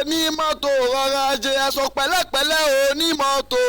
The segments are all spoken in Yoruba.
onímọ́tò rọra ṣe ẹ̀sọ́ pẹ̀lẹ́pẹ̀lẹ́ onímọ́tò.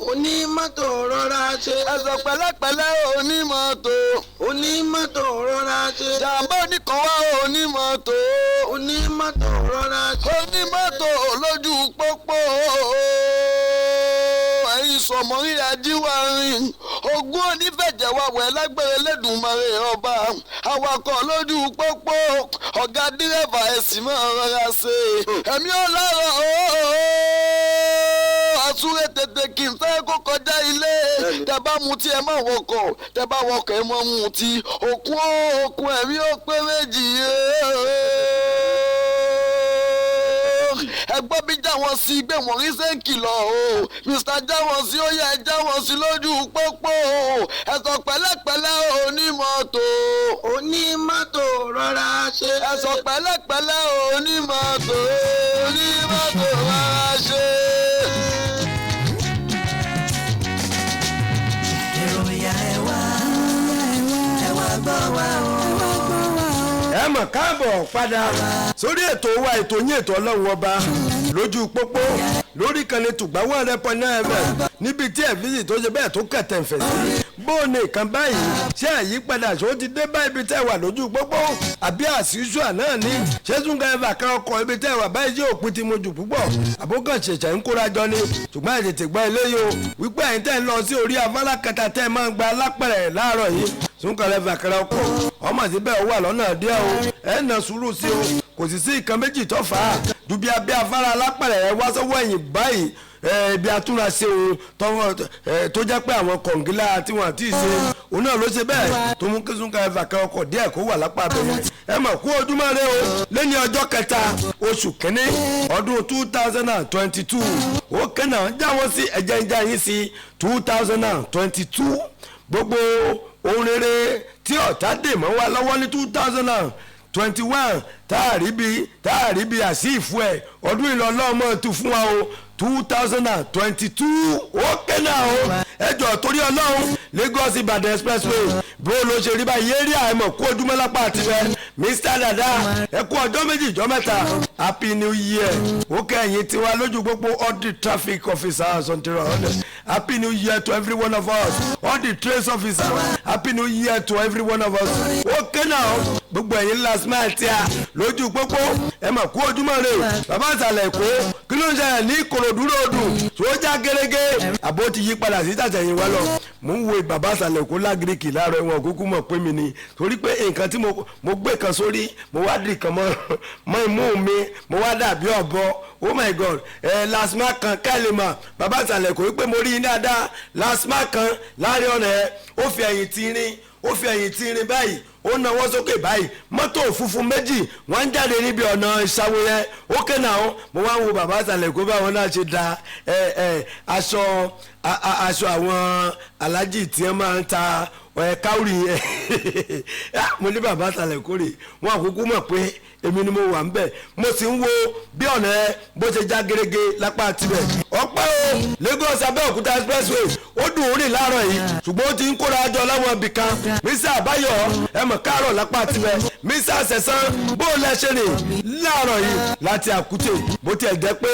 onímọ́tò rọra ṣe. ẹ̀sọ́ pẹ̀lẹ́pẹ̀lẹ́ onímọ́tò. onímọ́tò rọra ṣe. jàǹbá oníkan wá onímọ́tò. onímọ́tò rọra ṣe. onímọ́tò lójú pópó. ẹ̀yin sọ̀mọ́rí ajíwárin ogún onífẹ̀jẹ̀wáwẹ̀ lágbèrè lẹ́dùnmarè ọba awakọ̀ lójú pópó ọ̀gá dírẹ́fà ẹ̀sìn máa rọra ṣe ẹ̀mí ọlọ́rọ̀ àtúrẹ́ tètè kí n fẹ́ kó kọjá ilé tẹ bá mutí ẹ má wọkọ̀ tẹ bá wọkọ̀ ẹ má mutí òkun ẹ̀mí ó pé méjì ẹgbọ́n bí Jawonsi gbé wọ́n rí sẹ́ǹkì lọ o Mr. Jawonsi ó yẹ Jawonsi lójú pópó ẹ̀sọ́ pẹ̀lẹ́pẹ̀lẹ́ onímọ́tò. onímọ́tò rọra ṣe. ẹ̀sọ́ pẹ̀lẹ́pẹ̀lẹ́ onímọ́tò rọra ṣe. ìròyìn ẹ wá gbọ́ wa o. ẹ mọ̀ káàbọ̀ padà sórí ètò wa ètò yín ètò ọlọ́run ọba lójú pópó lórí ìkànnì tùgbà 100.9 FM níbi tí ẹ̀fíìsì tó ṣe bẹ́ẹ̀ tó kẹ̀tẹ̀ ń fẹ̀ sí bóòní kan báyìí ṣé àyípadà ṣó ti dé bá ibi tẹ́ wà lójú pópó àbí àṣìṣúà náà ní ṣé súnkẹrẹfà kan ọkọ̀ ibi tẹ́ wà báyìí yóò pín ti mo jù púpọ̀ àbókàn ṣẹ̀ṣẹ̀ ń kórajọ ni ṣùgbọ́n ètè gbọ́ eléyìí o wípé ẹ̀yin tẹ́ ń lọ sí orí afárá kẹta tẹ́ máa ń gba alápẹ̀rẹ̀ láàárọ̀ yìí súnkẹrẹfà kan ọkọ̀ ọmọ síbẹ̀ wà lọ́nà díẹ̀ o ẹ̀ ń nà sùúrù sí o kò sì sí nǹkan méjì tó fà á ju bí abẹ́ afárá alápẹ̀rẹ̀ ẹ wá sọ́wọ́ ẹ̀yìn báyìí ibi àtúnraṣe ohun tó jẹ́ pé àwọn kọ̀ǹgílá tí wọ́n ti ṣe òun náà ló ṣe bẹ́ẹ̀ tó mú kí súnkẹrẹfà kan ọkọ̀ díẹ̀ kó wà lápá abẹ́rẹ́ ẹ mọ̀ kú ojúmọ́ rẹ o lẹ́ni ọjọ́ kẹta oṣù kínní ọdún 2022 ó kẹ́nà Jawonsi ẹ̀jẹ̀ ń já yín sí 2022 gbogbo ohun rere tí ọ̀tá dè mọ́ wa lọ́wọ́ ní 2021 táàrí bí àṣìfù ẹ̀ ọdún ìlọ́lọ́mọ tún fún wa o 2022 ó kẹ́nà o ẹjọ́ torí ọlọ́run Lagos Ibadan expressway bó ló ṣe rí báyìí eré àìmọ̀ kú ojúmọ́ lápá àtìrẹ Mr. Dada ẹ kú ọjọ́ méjì ìjọ mẹ́ta Happy New Year ó kẹ́yìn tiwa lójú gbogbo all the traffic officers on the road Happy New Year to every one of us all the trace officers Happy New Year to every one of us ó kẹ́nà o gbogbo ẹ̀yin last mile tí a lójú pópó ẹ mà kú ojúmọ́ rẹ bàbá àtàlẹ̀ èkó kí ló ń ṣẹlẹ̀ ní Ìkòròdú ròdù tó já gẹ́gẹ́ àbó ti yí padà sí tàtẹ̀yìn wá lọ mò ń wo bàbá àtàlẹ̀ èkó lágíríkì láàárọ̀ ìwọ̀n kúkú mọ̀ pé mi ni torí pé nǹkan tí mo gbé kan sórí mo wá dì kan mọ́ imú mi mo wá dàbí ọ̀bọ oh my god last mark kan kẹ́lẹ́ mọ̀ bàbá àtàlẹ̀ èkó wípé mo rí i dáadáa last mark kan láàrin ọ̀nà ẹ̀ ó fi ẹ̀yìn tí rin báyìí ó náwó sókè báyìí mọ́tò funfun méjì wọ́n ń jáde níbi ọ̀nà ìṣàwó yẹn ó kéènà ó mo wá ń wo bàbá àtàlẹ̀ kó báwọn náà ṣe da aṣọ àwọn alájì tí wọ́n máa ń ta káwùrì yẹn mo ní bàbá àtàlẹ̀ kórè wọn àkókò mọ̀ pé èmi ni mo wà ń bẹ̀ mo sì ń wo bí ọ̀nà ẹ bó ṣe já gerege lápá tibẹ̀ ọpẹ́ o Lagos Abẹ́òkúta expressway ó dùn ún rìn láàárọ̀ yìí ṣùgbọ́n ó ti ń kóra jọ láwọn ibì kan Mr. Àbáyọ̀ ẹ mọ̀ káàárọ̀ lápá tibẹ̀ Mr. Sẹ̀sán bó lẹ ṣe rìn láàárọ̀ yìí láti Àkútè bó tiẹ̀ jẹ́ pé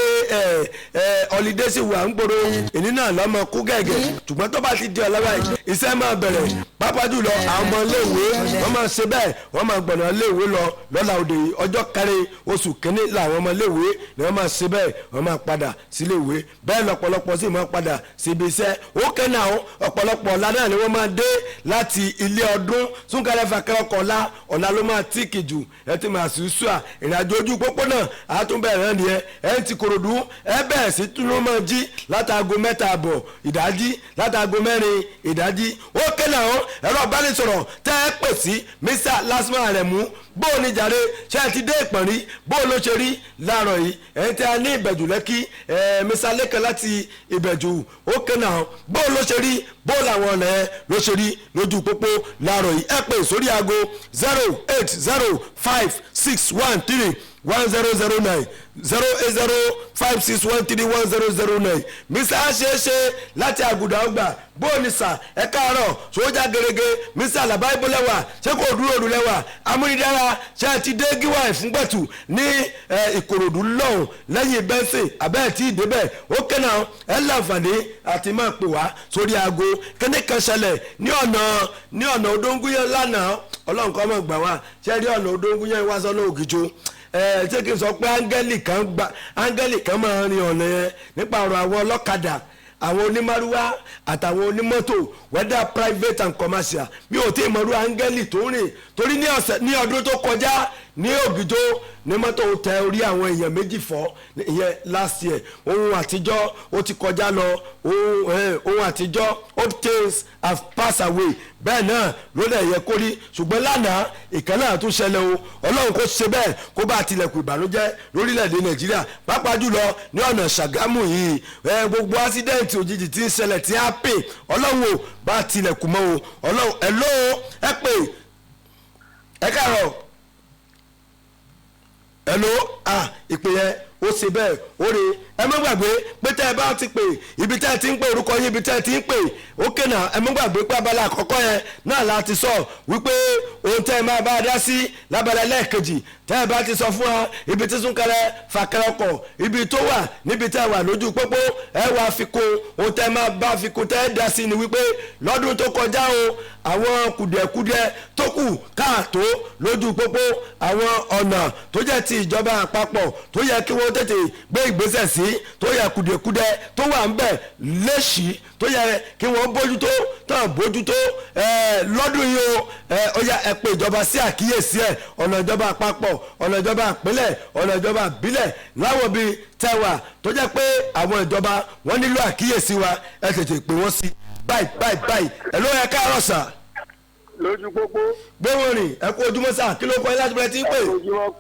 holiday sì wà ń gbòòrò èní náà lọ́mọ kú gẹ̀gẹ̀ ṣùgbọ́n tó bá ti di ọ̀lọ́wà yìí iṣẹ́ máa bẹ̀rẹ̀ pápá jùlọ àwọn ọmọ iléèwé wọ́n máa ṣe bẹ́ẹ̀ wọ́n máa gbọ̀nà iléèwé lọ lọ́la òde yìí ọjọ́ kẹrin oṣù kínní làwọn ọmọ iléèwé ni wọ́n máa ṣe bẹ́ẹ̀ wọ́n máa padà síléèwé bẹ́ẹ̀ lọ́pọ̀lọpọ̀ sì máa padà síbi iṣẹ́ ó kẹ́nà àwọn ọ̀pọ̀lọpọ̀ ọ̀la náà ni wọ́n máa dé láti ilé ọdún súnkẹrẹ fàkẹrẹ ọ̀la ló máa tíìkì jù ẹ ti máa sì sùà ìrìnàjò ojú pópó náà àtúnbẹ̀rẹ̀ náà nìyẹn ẹ ti Kòròdú ẹ bẹ̀rẹ̀ sí túnú máa jí látago 3:00 ìdájí látago 4 ìdájí ó kẹ́nà àwọn ẹ̀rọ ìbánisọ̀rọ̀ tẹ́ ẹ pè sí Mr. Lasma rẹ̀ mú bóò ní jàre ṣé ẹ ti dé ìpọ̀nrí bóò ló ṣe rí láàárọ̀ yìí ẹ̀yin tí a ní ìbẹ̀jù lẹ́kí Mr. Lẹ́kàn láti ìbẹ̀jù ó kẹ́nà bóò ló ṣe rí bóò làwọn ọ̀nà ẹ ló ṣe rí lójú pópó láàárọ̀ yìí ẹ pè sórí aago 1009 08056131009 mr aṣeéṣe láti àgùdà ọgbà bóònísà ẹ káàárọ̀ sójà gẹ́gẹ́ mr alaba ibolẹwà ṣé kò dúró olùlẹwà amúnidára ṣé ti dé gíwá ìfúngbẹ̀tù ní ìkòròdú lọ́hùn lẹ́yìn bẹ́ńsì abẹ́ẹ̀ tí ìdébẹ̀ ó kẹ́nà ẹ láǹfààní àti máa pè wá sórí aago kíní kan ṣẹlẹ̀ ní ọ̀nà odóńgúyẹ́ lánàá ọlọ́run kọ́ mọ̀ gbà wá ṣé rí ọ̀nà odóńgúyẹ́ wá sọ́nà ògìjó ṣé kí n sọ pé áńgẹ́lì kan máa rin ọ̀nà yẹn nípa ọ̀rọ̀ àwọn ọlọ́kadà àwọn onímọ̀rúwá àtàwọn onímọ́tò whether private and commercial mi ò tí ì mọ̀rú áńgẹ́lì tó rìn torí ní ọdún tó kọjá ní ògìjó ní mọ́tò tẹ orí àwọn èèyàn méjì fọ́ ìyẹn last year ohun àtijọ́ ó ti kọjá lọ ohun àtijọ́ old things have passed away bẹ́ẹ̀ náà ló dẹ̀ yẹ kó rí ṣùgbọ́n lánàá ìkànnà tún ṣẹlẹ̀ o ọlọ́run kó ṣe bẹ́ẹ̀ kó bá tilẹ̀kùn ìbànújẹ́ lórílẹ̀‐èdè nàìjíríà pàápàá jùlọ ní ọ̀nà ṣàgámù yìí gbogbo ásídẹ́ǹtì òjijì tí ń ṣẹlẹ̀ tí á pè ọlọ́run ò bá tilẹ̀kùn mọ́ o ọlọ́run ẹ̀ ló ẹ pè ẹ káàárọ̀ ẹ ló ìpè yẹn ó ṣe bẹ́ẹ̀ ó rè ẹ má gbàgbé pé tẹ́ ẹ bá ti pè ibi tẹ́ ẹ ti ń pè orúkọ yín ibi tẹ́ ẹ ti ń pè ó kéènà ẹ má gbàgbé pé abala àkọ́kọ́ yẹn náà láti sọ wípé ohun tẹ́ ẹ máa bá a dá sí lábala lẹ́ẹ̀kejì tẹ́ ẹ bá ti sọ fún wa ibi tí súnkẹrẹ fàkẹrẹ ọkọ̀ ibi tó wà níbi tẹ́ ẹ wà lójú pópó ẹ wá fi kún ohun tẹ́ ẹ máa bá fi kún tẹ́ ẹ dá sí ni wípé lọ́dún tó kọjá o àwọn kùdìẹ̀kudiẹ tó kù káàtó lójú pópó àwọn ọ̀nà tó jẹ́ ti ìjọba àpapọ̀ tó yẹ kí wọ́n tètè gbé ìgbésẹ̀ sí tó yẹ kùdìẹ̀kudiẹ tó wà ń bẹ̀ léṣì tó yẹ kí wọ́n bójútó tán bójútó lọ́dún yìí o ó yá ẹ pé ìjọba sí àkíyèsí ẹ̀ ọ̀nà ìjọba àpapọ̀ ọ̀nà ìjọba ìpínlẹ̀ ọ̀nà ìjọba ìbílẹ̀ láwọn bíi tẹwà tó jẹ́ pé àwọn ìjọba wọ́n nílò àkíyèsí wa ẹ tètè pè wọ́n sí báyìí ẹ ló yẹ káàárọ̀ sà. lójú pópó. gbé wọn rìn ẹ kú ojúmọ́ sà kí ló kọ́ ẹ láti bẹ̀rẹ̀ tí ń pè. ẹ kú ojúmọ́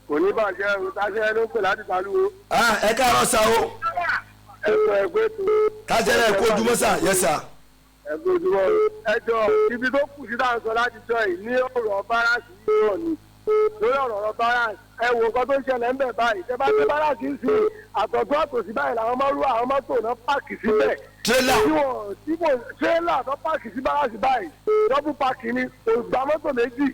kò ní bàjẹ́ o táṣẹ́ ló ń pè láti balùwò. ẹ káàárọ̀ sà o. ẹ sọ ẹgbẹ́ tó. táṣẹ́ ẹ kú ojúmọ́ sà yẹ sà. ẹ kú ojúmọ́ ẹ jọ ibi tó kù sí dáhùn sọ láti jọ yìí ní ọ̀rọ̀ báràsì yìí rọ̀ ni lórí ọ̀rọ̀ báràsì ẹ wo nǹkan tó ń ṣẹlẹ̀ ń bẹ̀ báyìí tẹ bá gbé báràsì ń sìn àtọ̀tún àtòsí báyìí làwọn máa ń rú àwọn mọ́tò náà páàkì síbẹ̀. tírélà tó páàkì sí báràsì báyìí dọ́bù páàkì ni ògbà mọ́tò méjì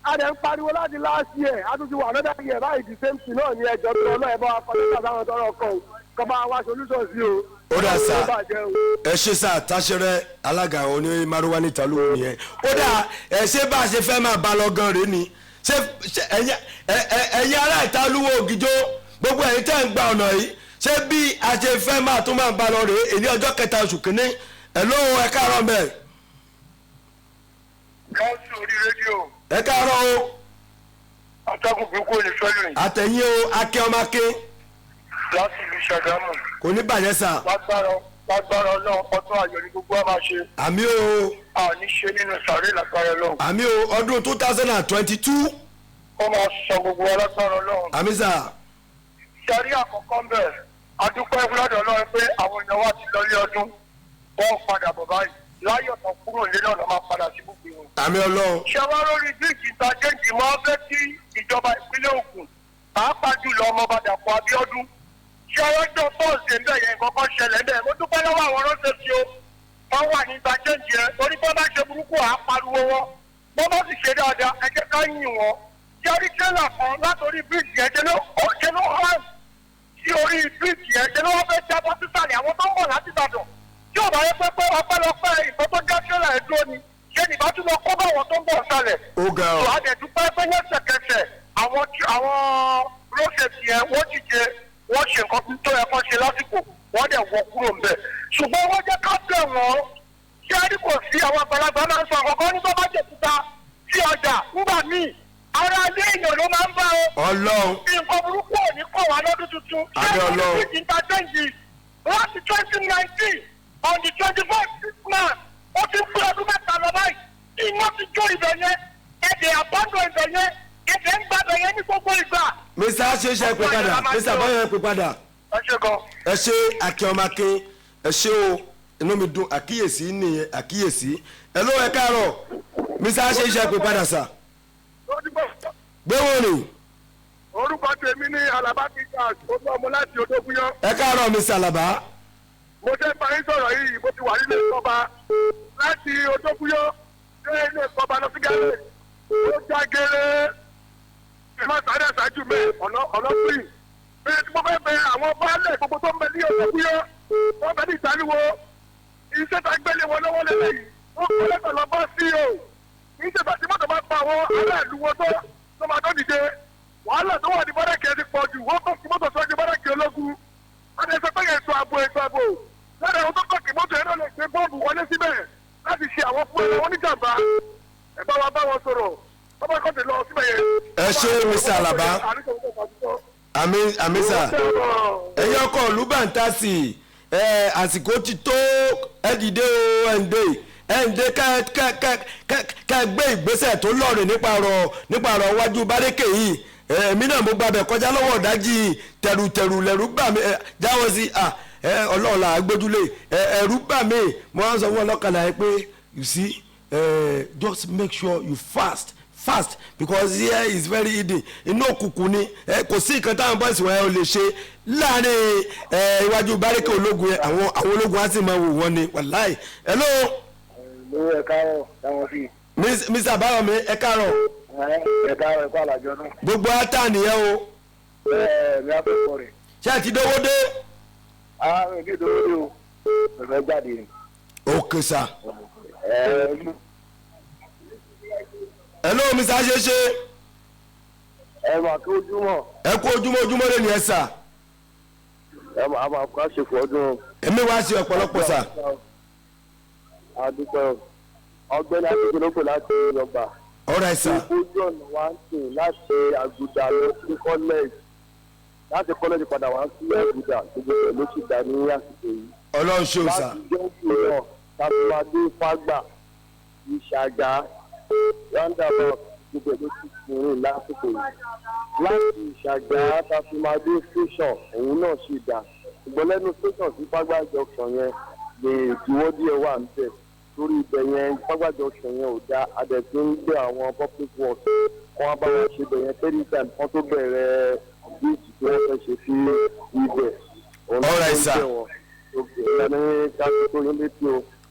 a dẹ̀ ń pariwo láti last year a tún ti wà lọ́dà yẹ̀ báyìí the same thing náà ní ẹjọ́ tó lọ́ọ́ ẹ̀ bá wa kọ́ lọ́dà táwọn tọrọ kan kọ́ bá wa solution sí o. ó dà sá ẹ ṣe sá táṣẹrẹ alága oní maruwa ní tàlú nìyẹn ó dà ẹ ṣé bá a ṣe fẹ́ máa ba lọ gan rèé ni ṣé ẹ̀yin ará ìtàlúwò ògìjó gbogbo ẹ̀yin tẹ́ ń gba ọ̀nà yìí ṣé bí a ṣe fẹ́ máa tún máa ba lọ rèé èyí ọjọ́ kẹta oṣù kìíní ẹ̀ ló ẹ káàárọ̀ mẹ́. káàsì orí rédíò. ẹ káàárọ̀ o. atọ́kùn burúkú ni fẹ́lẹ̀. àtẹ̀yìn o akẹ́ ọmọ akẹ́. láti ìlú Ṣàgámù. kò ní bàjẹ́ sà. lágbára Ọlọ́run ọdún ayọ̀ ni gbogbo wa máa ṣe. àmì o. a ní ṣe nínú sàárè lágbára Ọlọ́run. àmì o ọdún 2022. ó máa sọ gbogbo wa lágbára Ọlọ́run. àmì sà. sàárè àkọ́kọ́ ń bẹ̀ adúpẹ́ fúlọ́dọ̀ Ọlọ́run pé àwọn èèyàn wa ti lọlé ọdún wọ́n padà bọ̀ báyìí láyọ̀ tán kúrò nílé ọ̀nà máa padà sí gbogbo wọn. àmì Ọlọ́run. ṣé wá lórí bíríìjì ìtajẹ́ǹdì máa fẹ́ kí ìjọba ìpínlẹ̀ Ògùn pàápàá jùlọ ọmọọba Dàpọ̀ Abíọ́dún ṣé ọjọ́ tọ́sídẹ̀ẹ́ ń bẹ̀ yẹn kọ́kọ́ ṣẹlẹ̀ ń bẹ̀ mo dúpẹ́ lọ́wọ́ àwọn rọ́ṣẹ̀ tí ó wọ́n wà ní ìtajẹ́ǹdì yẹn torí bọ́ bá ṣe burúkú à á pariwo wọn bọ́ bá sì ṣe dáadáa ẹ jẹ́ ká yìn wọn ṣé orí tírélà kan látòrí bíríìjì yẹn ṣe ló hàn sí orí bíríìjì yẹn ṣe ló wọ́n fẹ́ jábọ́ sísàlẹ̀ àwọn tó ń bọ̀ láti Ìbàdàn tí ò bá yẹ pé ọpẹ́lọpẹ́ ìfọ́ tó já tírélà ẹ̀ dúró ni ṣé nìbá tún lọ kó bá àwọn tó ń bọ̀ sálẹ̀. ó ga ọ. tó a dẹ̀ dúpẹ́ pé lẹ́sẹ̀kẹsẹ̀ àwọn rọ́ṣẹ̀tì yẹn wọ́n ti jẹ wọ́n ṣe nǹkan tó yẹ kó ṣe lásìkò wọ́n dẹ̀ wọ kúrò ń bẹ̀. ṣùgbọ́n wọ́n jẹ́ ká bẹ̀ wọ́n ṣé a ní kò sí àwọn àgbàlagbà máa ń sọ àkọ́kọ́ ní bọ́bá jẹ̀kúta sí ọjà nígbà míì ara ilé èèyàn ló máa ń bá o. Ọlọ́run. nǹkan burúkú ò ní kọ̀ wá lọ́dún tuntun. àbí Ọlọ́run. ṣé ìtajẹ́ǹdì láti 2019 on the 24th month ó ti ń pé ọdún mẹ́ta lọ báyìí iná ti jó ibẹ̀ yẹn ẹ̀dẹ̀ àbọ̀dọ̀ ibẹ̀ yẹn ẹ̀dẹ̀ ń gbàgbẹ̀ yẹn ní gbogbo ìgbà. mr aṣeṣe ẹ pè padà mr bọ́yọ̀ ẹ pè padà. ẹ ṣe gan. ẹ ṣe akínọmọkín ẹ ṣe o inú mi dùn àkíyèsí nìyẹn àkíyèsí ẹ ló ẹ káàárọ̀ mr aṣeṣe ẹ pè padà sà. gbé wọn rìn. orúkọ tèmi ní Alaba Peters ó tọ́ ọmọ láti Odógúnyán. ẹ káàárọ̀ mi sàlàbà. mo ṣe ń bá yín sọ̀rọ̀ yìí mo ti wà nílé ìkọba láti Odógúnyán dé ilé ìkọba lọ sí gẹ́lẹ́ ó já gẹ́rẹ́ ẹ má sáré àṣáájú mi ọ̀nà free bẹ́ẹ̀ tí mo fẹ́ bẹ àwọn baálẹ̀ gbogbo tó ń bẹ ní Odógúnyán tó ń bẹ ní ìtàlíwo iṣẹ́ tá gbélé wọn lọ́wọ́ lẹ́lẹ́ yìí ó kọ́ lẹ́tọ̀ lọ bọ́ sí o kì í ṣe bàtí mọ́tò bá pa àwọn aráàlú wọn tó máa tó dìde wàhálà tó wà ní báràkì ẹ ti pọ̀ jù wọ́n kọ́ kí mọ́tò sọ́jú báràkì ológun wọ́n ti sọ pé ètò ààbò lára àwọn tó kọ́ kí mọ́tò ẹ̀rọ lè gbé bọ́ọ̀bù wọlé síbẹ̀ láti ṣe àwọn fún ẹ̀rọ oníjàmbá ẹ bá wa bá wọn sọ̀rọ̀ ọba kọ́ ti lọ síbẹ̀ yẹn. ẹ ṣe Mr. Alaba àmì sà ẹ̀yin ọkọ̀ olúbàntàsì àsìkò ti tó ẹ dìde o ẹ̀ǹdẹ́ ká gbé ìgbésẹ̀ tó lọ́ọ̀rìn nípa ọ̀rọ̀ wájú bárẹ́kẹ̀ yìí èmi náà mo gbàbẹ̀ kọjá lọ́wọ́ ọ̀dájì tẹ̀rù lẹ̀rù bà mí jáwọ́ sí ọlọ́ọ̀la agbójúlé ẹ̀rù bà mí mo wá ń sọ fún ọlọ́kadà yẹn pé you see just make sure you fast because here is very hidden inú òkùnkùn ni kò sí nǹkan táwọn bọ́ọ̀sì wọn ò lè ṣe láàrin iwájú bárẹ́kẹ̀ ológun yẹn àwọn ológun á sì máa wò wọ́n ni wàláì hello. ẹ káàárọ̀ Jawonsi. Mr. Bayomi ẹ káàárọ̀. ẹ káàárọ̀ ẹ̀kọ́ àlàjọ náà. gbogbo ata nìyẹn o. mi á fẹ́ kọ́ rẹ̀. ṣé ẹ ti dówó dé. mi ò ní dówó dé o ẹ̀fẹ̀ jáde ni. ok sir. hello Mr. Ṣeṣe. ẹ máa kí ojúmọ́. ẹ kú ojúmọ́ lé ní ẹ sà. ẹ máa kọ́ àṣepọ̀ ọdún. èmi wá sí ọ̀pọ̀lọpọ̀ sà. adúpẹ́ ọgbẹ́ni akíndélókò láti ọgbà. ọ̀rọ̀ ẹ̀ sà. ojú ọ̀nà wa ń sìn láti àgùdà lọ sí kọ́lẹ́ẹ̀jì láti kọ́lẹ́ẹ̀jì padà wá sí àgùdà gbogbo ẹ̀ ló sì dá ní àsìkò yìí. ọlọ́run ṣe o sà. láti jọ́ǹkì náà tàbíwádé fágbà ìṣàgá roundabout gbogbo ẹ̀ ló sì fún un lásìkò yìí. láti ìṣàgá tàbíwádé station òun náà sì dá ṣùgbọ́n lẹ́nu station sí fágbà junction yẹn lè ìdíwọ́ díẹ̀ wà ń bẹ̀ lórí ibẹ̀ yẹn fágbàjọ ọ̀sẹ̀ yẹn ò da adẹ̀tí ń gbé àwọn public work wọn á bá wọn ṣe bẹ̀ yẹn tẹ́lẹ̀ time kan tó bẹ̀rẹ̀ bíìtì tí wọ́n fẹ́ ṣe sí ibẹ̀ ọ̀rọ̀ ẹ̀ sà.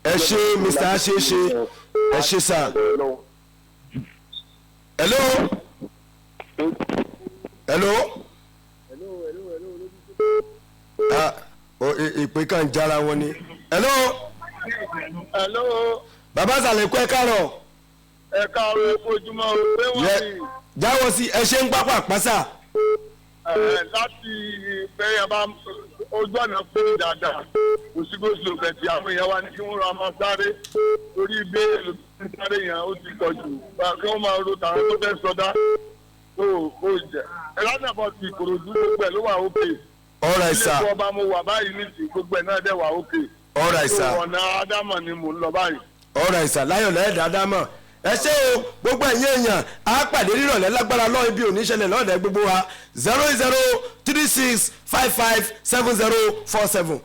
ẹ ṣe Mr. Ṣeṣe ẹ ṣe sà. ìpè kan jára wọn ni. hello. bàbá sàlẹ̀kọ́ ẹ káàárọ̀. ẹ káàárọ̀ epo ojúmọ́ o pé wọ́n rí. Jawonsi ẹ ṣe ń pápá pásá. láti bẹ́ẹ̀ bá ojú ọ̀nà pé dáadáa kò sí gbèsè bẹ̀tì àwọn èèyàn wa ní kí wọ́n ra máa sáré torí ìbéèrè sáré yẹn ó ti pọ̀ jù kí wọ́n máa ro tàwọn tó fẹ́ sọdá kó jẹ ẹlánàbọ̀ ti Ìkòròdú gbogbo ẹ̀ ló wà òkè. ọ̀rọ̀ ẹ̀ sà. ilé ìfowópamọ́ mo wà báyìí ní ti gbogbo ẹ̀ náà dẹ̀ wà òkè. ọ̀rọ̀ ẹ̀ sà. ọ̀nà Ádámọ̀ ni mò ń lọ báyìí. ọ̀rọ̀ ẹ̀ sà láyọ̀ lẹ́ẹ̀dá Ádámọ̀ ẹ ṣé o gbogbo ẹ̀yin èèyàn á pàdé nírọ̀lẹ́ lágbára lọ́ọ́ ibi òníṣẹ̀lẹ̀ lọ́ọ̀dẹ gbogbo wa 08036557047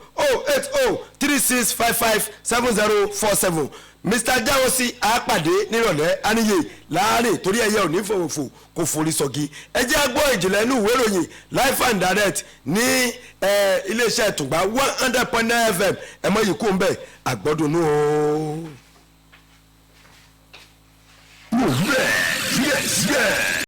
08036557047 Mr. Jawonsi á pàdé nírọ̀lẹ́ àníyè láàrin torí ẹ̀yẹ òní fòfò kò forí sọ̀gì ẹ jẹ́ gbọ́ ìjìnlẹ̀ inú ìwé ìròyìn live and direct ní iléeṣẹ́ Tùngbà 100.9 FM ẹ mọ̀ yìí kú ń bẹ̀ àgbọ̀dùnú o. Yes, yes.